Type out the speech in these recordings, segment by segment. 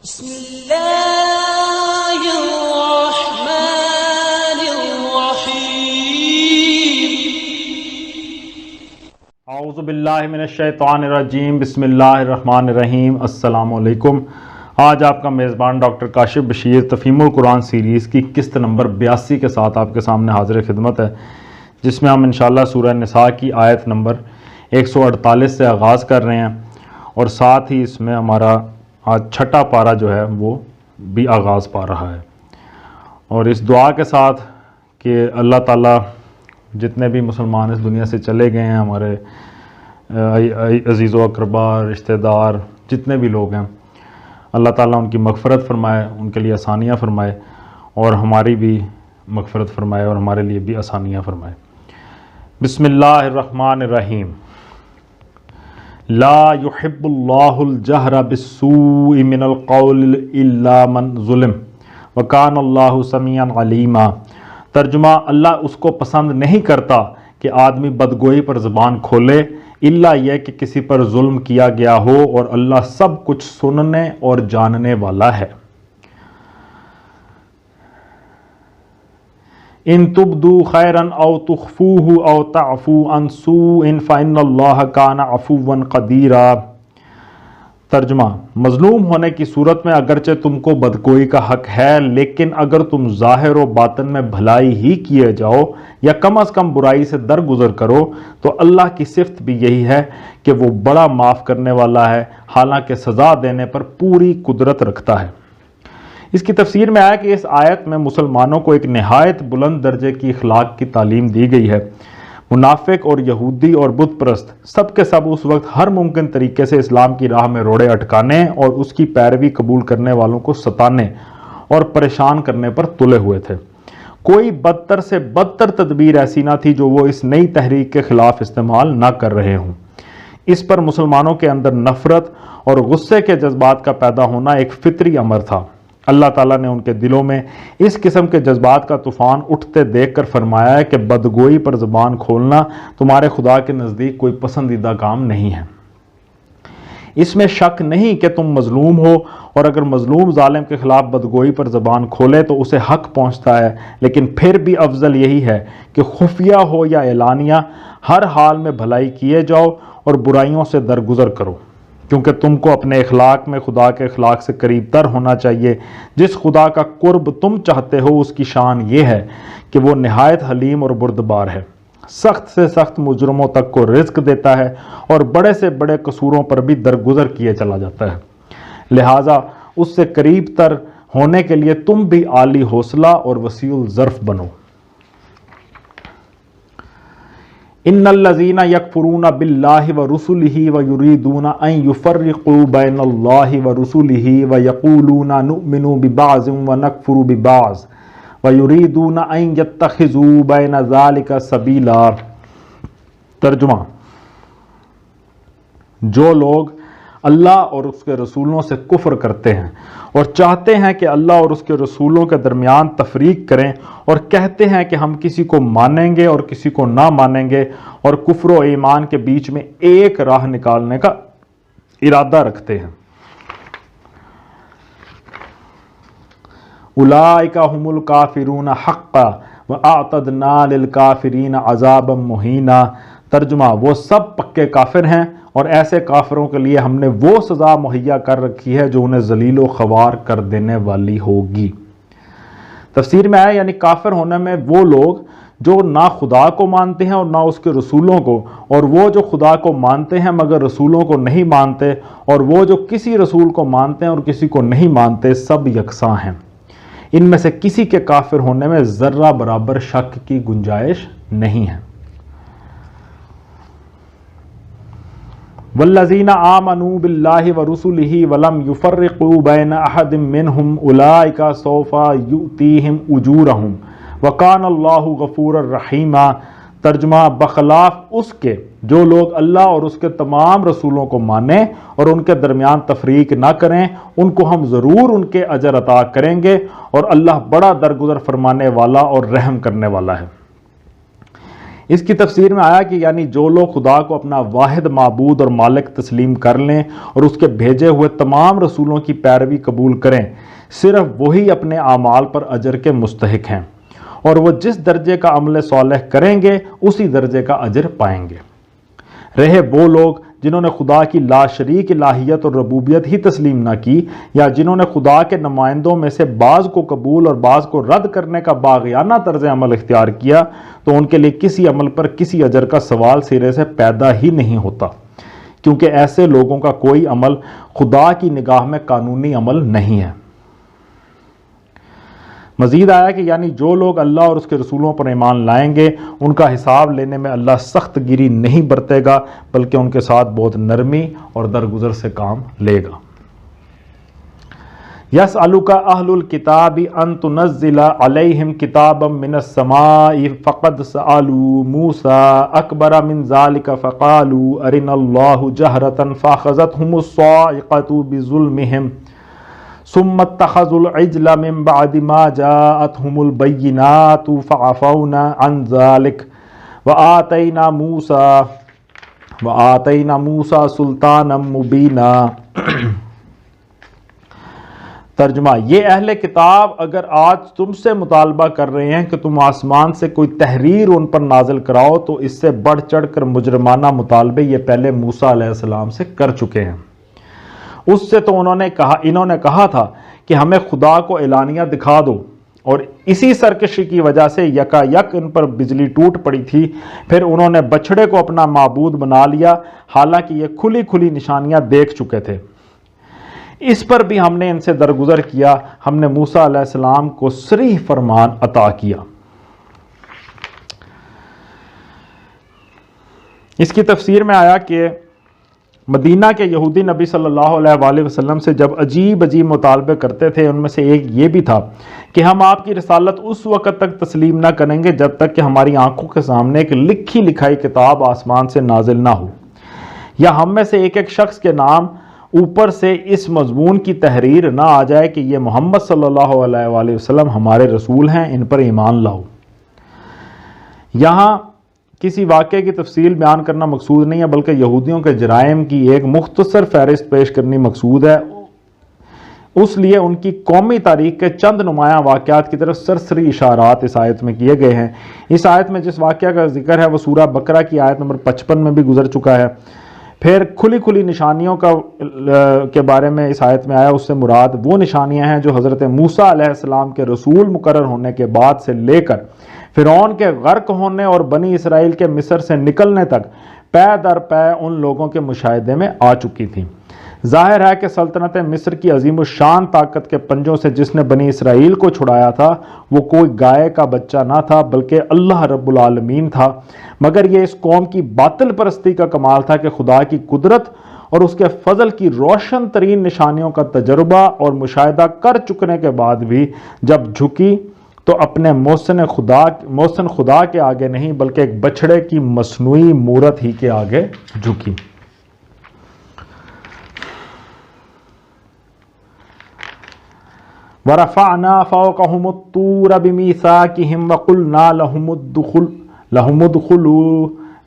بسم اللہ الرحمن الرحیم۔ اعوذ باللہ من الشیطان الرجیم، بسم اللہ الرحمن الرحیم۔ السلام علیکم۔ آج آپ کا میزبان ڈاکٹر کاشف بشیر تفہیم القرآن سیریز کی قسط نمبر 82 کے ساتھ آپ کے سامنے حاضر خدمت ہے، جس میں ہم انشاءاللہ سورہ نساء کی آیت نمبر 148 سے آغاز کر رہے ہیں، اور ساتھ ہی اس میں ہمارا آج چھٹا پارہ جو ہے وہ بھی آغاز پا رہا ہے، اور اس دعا کے ساتھ کہ اللہ تعالیٰ جتنے بھی مسلمان اس دنیا سے چلے گئے ہیں، ہمارے عزیز و اقربا، رشتہ دار جتنے بھی لوگ ہیں، اللہ تعالیٰ ان کی مغفرت فرمائے، ان کے لیے آسانیاں فرمائے، اور ہماری بھی مغفرت فرمائے اور ہمارے لیے بھی آسانیاں فرمائے۔ بسم اللہ الرحمن الرحیم۔ لا يحب اللہ الجہر بالسوء من القول الا من ظلم وکان اللہ سمیعا علیما۔ ترجمہ: اللہ اس کو پسند نہیں کرتا کہ آدمی بدگوئی پر زبان کھولے، الا یہ کہ کسی پر ظلم کیا گیا ہو، اور اللہ سب کچھ سننے اور جاننے والا ہے۔ ان تبدوا خیرا او تخفوه او تعفو عن سوء فإن اللہ کان عفوا قدیرا۔ ترجمہ: مظلوم ہونے کی صورت میں اگرچہ تم کو بدگوئی کا حق ہے، لیکن اگر تم ظاہر و باطن میں بھلائی ہی کیے جاؤ یا کم از کم برائی سے درگزر کرو تو اللہ کی صفت بھی یہی ہے کہ وہ بڑا معاف کرنے والا ہے، حالانکہ سزا دینے پر پوری قدرت رکھتا ہے۔ اس کی تفسیر میں آیا کہ اس آیت میں مسلمانوں کو ایک نہایت بلند درجے کی اخلاق کی تعلیم دی گئی ہے۔ منافق اور یہودی اور بت پرست سب کے سب اس وقت ہر ممکن طریقے سے اسلام کی راہ میں روڑے اٹکانے اور اس کی پیروی قبول کرنے والوں کو ستانے اور پریشان کرنے پر تلے ہوئے تھے۔ کوئی بدتر سے بدتر تدبیر ایسی نہ تھی جو وہ اس نئی تحریک کے خلاف استعمال نہ کر رہے ہوں۔ اس پر مسلمانوں کے اندر نفرت اور غصے کے جذبات کا پیدا ہونا ایک فطری امر تھا۔ اللہ تعالیٰ نے ان کے دلوں میں اس قسم کے جذبات کا طوفان اٹھتے دیکھ کر فرمایا ہے کہ بدگوئی پر زبان کھولنا تمہارے خدا کے نزدیک کوئی پسندیدہ کام نہیں ہے۔ اس میں شک نہیں کہ تم مظلوم ہو، اور اگر مظلوم ظالم کے خلاف بدگوئی پر زبان کھولے تو اسے حق پہنچتا ہے، لیکن پھر بھی افضل یہی ہے کہ خفیہ ہو یا اعلانیہ ہر حال میں بھلائی کیے جاؤ اور برائیوں سے درگزر کرو، کیونکہ تم کو اپنے اخلاق میں خدا کے اخلاق سے قریب تر ہونا چاہیے۔ جس خدا کا قرب تم چاہتے ہو اس کی شان یہ ہے کہ وہ نہایت حلیم اور بردبار ہے، سخت سے سخت مجرموں تک کو رزق دیتا ہے اور بڑے سے بڑے قصوروں پر بھی درگزر کیے چلا جاتا ہے۔ لہٰذا اس سے قریب تر ہونے کے لیے تم بھی عالی حوصلہ اور وسیع الظرف بنو۔ ان الذین یکفرون باللہ ورسلہ ویریدون ان یفرقوا بین اللہ ورسلہ ویقولون نؤمن ببعض ونکفر ببعض ویریدون ان یتخذوا بین ذلک سبیلا۔ ترجمہ: جو لوگ اللہ اور اس کے رسولوں سے کفر کرتے ہیں اور چاہتے ہیں کہ اللہ اور اس کے رسولوں کے درمیان تفریق کریں، اور کہتے ہیں کہ ہم کسی کو مانیں گے اور کسی کو نہ مانیں گے، اور کفر و ایمان کے بیچ میں ایک راہ نکالنے کا ارادہ رکھتے ہیں، اولئک ھم الکافرون حقا واعتدنا للکافرین عذابا مہینا۔ ترجمہ: وہ سب پکے کافر ہیں، اور ایسے کافروں کے لیے ہم نے وہ سزا مہیا کر رکھی ہے جو انہیں ذلیل و خوار کر دینے والی ہوگی۔ تفسیر میں آیا یعنی کافر ہونے میں وہ لوگ جو نہ خدا کو مانتے ہیں اور نہ اس کے رسولوں کو، اور وہ جو خدا کو مانتے ہیں مگر رسولوں کو نہیں مانتے، اور وہ جو کسی رسول کو مانتے ہیں اور کسی کو نہیں مانتے، سب یکساں ہیں۔ ان میں سے کسی کے کافر ہونے میں ذرہ برابر شک کی گنجائش نہیں ہے۔ والذین آمنوا باللہ ورسلہ ولم یفرقوا بین احد منہم اولئک سوف یؤتیہم اجورہم وکان اللہ غفورا رحیما۔ ترجمہ: بخلاف اس کے جو لوگ اللہ اور اس کے تمام رسولوں کو مانیں اور ان کے درمیان تفریق نہ کریں، ان کو ہم ضرور ان کے اجر عطا کریں گے، اور اللہ بڑا درگزر فرمانے والا اور رحم کرنے والا ہے۔ اس کی تفسیر میں آیا کہ یعنی جو لوگ خدا کو اپنا واحد معبود اور مالک تسلیم کر لیں اور اس کے بھیجے ہوئے تمام رسولوں کی پیروی قبول کریں، صرف وہی اپنے اعمال پر اجر کے مستحق ہیں، اور وہ جس درجے کا عمل صالح کریں گے اسی درجے کا اجر پائیں گے۔ رہے وہ لوگ جنہوں نے خدا کی لا شریک الہیت اور ربوبیت ہی تسلیم نہ کی، یا جنہوں نے خدا کے نمائندوں میں سے بعض کو قبول اور بعض کو رد کرنے کا باغیانہ طرز عمل اختیار کیا، تو ان کے لیے کسی عمل پر کسی اجر کا سوال سرے سے پیدا ہی نہیں ہوتا، کیونکہ ایسے لوگوں کا کوئی عمل خدا کی نگاہ میں قانونی عمل نہیں ہے۔ مزید آیا کہ یعنی جو لوگ اللہ اور اس کے رسولوں پر ایمان لائیں گے ان کا حساب لینے میں اللہ سخت گیری نہیں برتے گا، بلکہ ان کے ساتھ بہت نرمی اور درگزر سے کام لے گا۔ یسألک اہل الکتاب ان تنزل علیہم کتابا من السماء فقد سألوا موسیٰ اکبر من ذلک فقالوا ارنا اللہ جہرة فاخذتہم الصاعقۃ بظلمہم ثم اتخذوا العجل من بعد ما جاءتهم البينات فعفونا عن ذلك وآتينا موسى سلطانا مبينا۔ ترجمہ، یہ اہل کتاب اگر آج تم سے مطالبہ کر رہے ہیں کہ تم آسمان سے کوئی تحریر ان پر نازل کراؤ، تو اس سے بڑھ چڑھ کر مجرمانہ مطالبے یہ پہلے موسیٰ علیہ السلام سے کر چکے ہیں۔ اس سے تو انہوں نے کہا تھا کہ ہمیں خدا کو اعلانیہ دکھا دو، اور اسی سرکشی کی وجہ سے یکا یک ان پر بجلی ٹوٹ پڑی تھی۔ پھر انہوں نے بچھڑے کو اپنا معبود بنا لیا، حالانکہ یہ کھلی کھلی نشانیاں دیکھ چکے تھے۔ اس پر بھی ہم نے ان سے درگزر کیا، ہم نے موسیٰ علیہ السلام کو صریح فرمان عطا کیا۔ اس کی تفسیر میں آیا کہ مدینہ کے یہودی نبی صلی اللہ علیہ وآلہ وسلم سے جب عجیب مطالبے کرتے تھے، ان میں سے ایک یہ بھی تھا کہ ہم آپ کی رسالت اس وقت تک تسلیم نہ کریں گے جب تک کہ ہماری آنکھوں کے سامنے ایک لکھی لکھائی کتاب آسمان سے نازل نہ ہو، یا ہم میں سے ایک ایک شخص کے نام اوپر سے اس مضمون کی تحریر نہ آ جائے کہ یہ محمد صلی اللہ علیہ وآلہ وسلم ہمارے رسول ہیں، ان پر ایمان لاؤ۔ یہاں کسی واقعے کی تفصیل بیان کرنا مقصود نہیں ہے، بلکہ یہودیوں کے جرائم کی ایک مختصر فہرست پیش کرنی مقصود ہے۔ اس لیے ان کی قومی تاریخ کے چند نمایاں واقعات کی طرف سرسری اشارات اس آیت میں کیے گئے ہیں۔ اس آیت میں جس واقعہ کا ذکر ہے وہ سورہ بقرہ کی آیت نمبر 55 میں بھی گزر چکا ہے۔ پھر کھلی کھلی نشانیوں کے بارے میں اس آیت میں آیا، اس سے مراد وہ نشانیاں ہیں جو حضرت موسیٰ علیہ السلام کے رسول مقرر ہونے کے بعد سے لے کر فرعون کے غرق ہونے اور بنی اسرائیل کے مصر سے نکلنے تک پے در پے ان لوگوں کے مشاہدے میں آ چکی تھیں۔ ظاہر ہے کہ سلطنت مصر کی عظیم الشان طاقت کے پنجوں سے جس نے بنی اسرائیل کو چھڑایا تھا وہ کوئی گائے کا بچہ نہ تھا، بلکہ اللہ رب العالمین تھا، مگر یہ اس قوم کی باطل پرستی کا کمال تھا کہ خدا کی قدرت اور اس کے فضل کی روشن ترین نشانیوں کا تجربہ اور مشاہدہ کر چکنے کے بعد بھی جب جھکی تو اپنے محسن خدا کے آگے نہیں بلکہ ایک بچھڑے کی مصنوعی مورت ہی کے آگے جھکی۔ وَرَفَعْنَا فَوْقَهُمُ الطُّورَ بِمِيثَاقِهِمْ وَقُلْنَا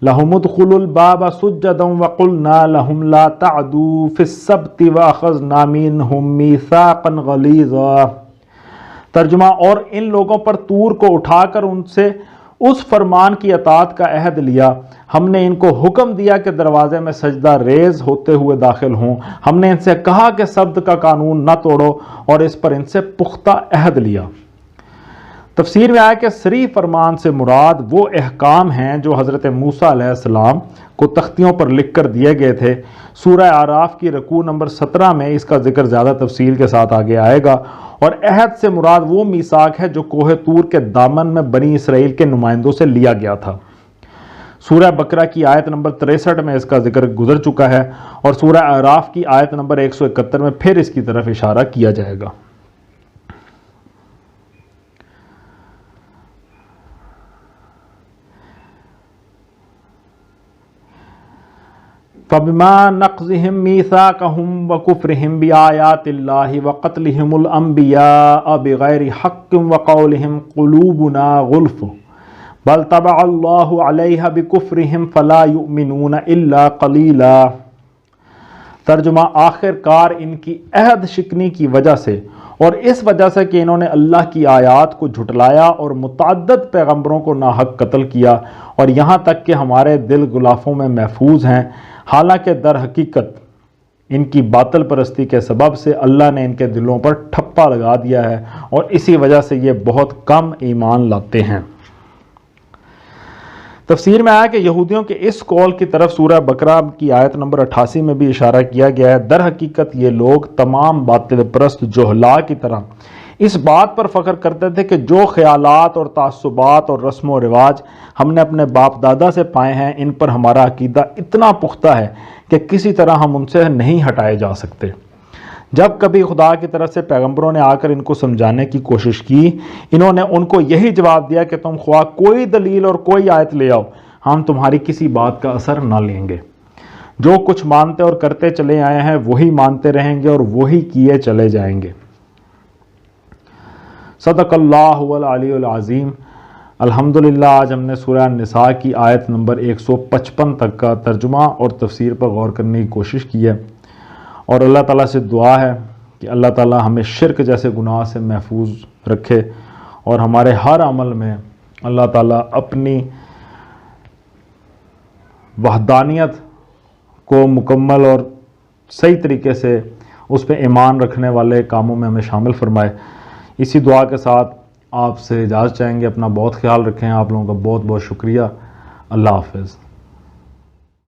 لَهُمُ ادْخُلُوا الْبَابَ سُجَّدًا وَقُلْنَا لَهُمْ لَا تَعْدُوا فِي السَّبْتِ وَأَخَذْنَا مِنْهُمْ مِيثَاقًا غَلِيظًا۔ ترجمہ، اور ان لوگوں پر طور کو اٹھا کر ان سے اس فرمان کی اطاعت کا عہد لیا، ہم نے ان کو حکم دیا کہ دروازے میں سجدہ ریز ہوتے ہوئے داخل ہوں، ہم نے ان سے کہا کہ سبت کا قانون نہ توڑو، اور اس پر ان سے پختہ عہد لیا۔ تفسیر میں آیا کہ صریح فرمان سے مراد وہ احکام ہیں جو حضرت موسیٰ علیہ السلام کو تختیوں پر لکھ کر دیے گئے تھے۔ سورہ اعراف کی رکوع نمبر 17 میں اس کا ذکر زیادہ تفصیل کے ساتھ آگے آئے گا، اور عہد سے مراد وہ میثاق ہے جو کوہ طور کے دامن میں بنی اسرائیل کے نمائندوں سے لیا گیا تھا۔ سورہ بقرہ کی آیت نمبر 63 میں اس کا ذکر گزر چکا ہے، اور سورہ اعراف کی آیت نمبر 171 میں پھر اس کی طرف اشارہ کیا جائے گا۔ فَبِمَا نَقْضِهِمْ مِيثَاقَهُمْ وَكُفْرِهِمْ بِآيَاتِ اللَّهِ وَقَتْلِهِمُ الْأَنْبِيَاءَ بِغَيْرِ حَقٍّ وَقَوْلِهِمْ قُلُوبُنَا غُلْفٌ بل طبع اللہ علیہ بکفرہم فلا یؤمنون الا قلیلا۔ ترجمہ، آخر کار ان کی عہد شکنی کی وجہ سے اور اس وجہ سے کہ انہوں نے اللہ کی آیات کو جھٹلایا اور متعدد پیغمبروں کو ناحق قتل کیا، اور یہاں تک کہ ہمارے دل غلافوں میں محفوظ ہیں، حالانکہ در حقیقت ان کی باطل پرستی کے سبب سے اللہ نے ان کے دلوں پر ٹھپا لگا دیا ہے، اور اسی وجہ سے یہ بہت کم ایمان لاتے ہیں۔ تفسیر میں آیا کہ یہودیوں کے اس قول کی طرف سورہ بقرہ کی آیت نمبر 88 میں بھی اشارہ کیا گیا ہے۔ در حقیقت یہ لوگ تمام باطل پرست جہلاء کی طرح اس بات پر فخر کرتے تھے کہ جو خیالات اور تعصبات اور رسم و رواج ہم نے اپنے باپ دادا سے پائے ہیں، ان پر ہمارا عقیدہ اتنا پختہ ہے کہ کسی طرح ہم ان سے نہیں ہٹائے جا سکتے۔ جب کبھی خدا کی طرف سے پیغمبروں نے آ کر ان کو سمجھانے کی کوشش کی، انہوں نے ان کو یہی جواب دیا کہ تم خواہ کوئی دلیل اور کوئی آیت لے آؤ، ہم تمہاری کسی بات کا اثر نہ لیں گے۔ جو کچھ مانتے اور کرتے چلے آئے ہیں وہی مانتے رہیں گے اور وہی کیے چلے جائیں گے۔ صدق اللہ العلی العظیم۔ الحمدللہ آج ہم نے سورہ النساء کی آیت نمبر 155 تک کا ترجمہ اور تفسیر پر غور کرنے کی کوشش کی ہے، اور اللہ تعالیٰ سے دعا ہے کہ اللہ تعالیٰ ہمیں شرک جیسے گناہ سے محفوظ رکھے، اور ہمارے ہر عمل میں اللہ تعالیٰ اپنی وحدانیت کو مکمل اور صحیح طریقے سے اس پہ ایمان رکھنے والے کاموں میں ہمیں شامل فرمائے۔ اسی دعا کے ساتھ آپ سے اجازت چاہیں گے۔ اپنا بہت خیال رکھیں۔ آپ لوگوں کا بہت بہت شکریہ۔ اللہ حافظ۔